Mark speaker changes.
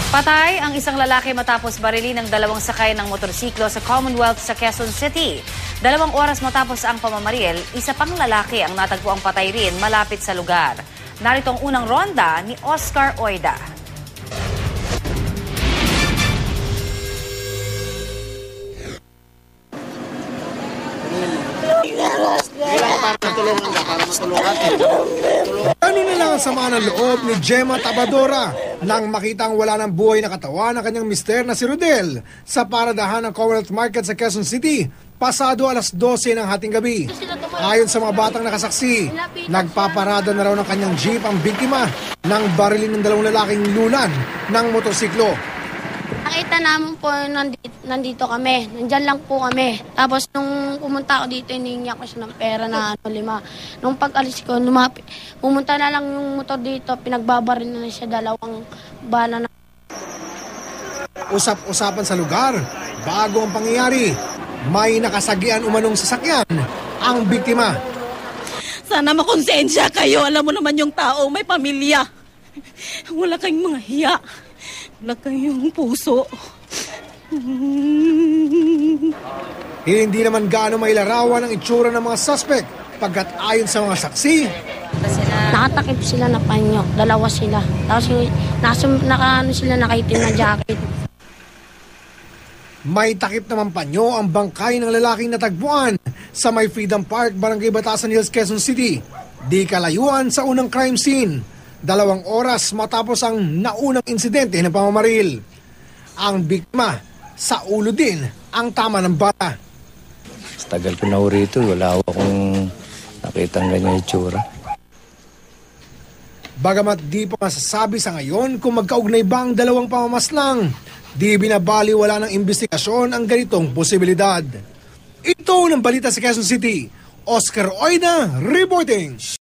Speaker 1: Patay ang isang lalaki matapos barilin ng dalawang sakay ng motorsiklo sa Commonwealth sa Quezon City. 2 oras matapos ang pamamaril, isa pang lalaki ang natagpuang patay rin malapit sa lugar. Narito ang unang ronda ni Oscar Oida.
Speaker 2: Ano na lang ang sama ng loob ni Gemma Tabadora nang makitang wala ng buhay na katawan ng kanyang mister na si Rodel sa paradahan ng Commonwealth Market sa Quezon City pasado alas 12 ng hating gabi. Ayon sa mga batang nakasaksi, nagpaparada na raw ng kanyang jeep ang biktima ng barilin ng 2 lalaking lulan ng motorsiklo.
Speaker 3: Nakita namin po nandito kami. Nandyan lang po kami. Tapos nung pumunta ako dito, hinihingi ako siya ng pera na 5. Nung pag-alis ko, pumunta na lang yung motor dito. Pinagbabaril na siya 2 bala na.
Speaker 2: Usap-usapan sa lugar. Bago ang pangyayari, may nakasagian umanong sasakyan ang biktima.
Speaker 4: Sana makonsensya kayo. Alam mo naman yung tao, may pamilya. Wala kayong mga hiya. Wala kayong puso.
Speaker 2: Hindi naman gaano mailarawan ang itsura ng mga suspect pagkat ayon sa mga saksi,
Speaker 3: Nakatakip sila na panyo. 2 sila. Tapos nakaitim na jacket.
Speaker 2: may takip naman panyo ang bangkay ng lalaking natagpuan sa may Freedom Park, Barangay Batasan Hills, Quezon City. Di kalayuan sa unang crime scene. 2 oras matapos ang naunang insidente ng pamamaril. Ang biktima, sa ulo din ang tama ng bala.
Speaker 5: Tagal ko na rito, wala akong nakitang ganyan itsura.
Speaker 2: Bagamat di pa masasabi sa ngayon kung magkaugnay ba ang 2 pamamaslang, di binabaliwala ng investigasyon ang ganitong posibilidad. Ito ng balita sa Quezon City, Oscar Oida reporting.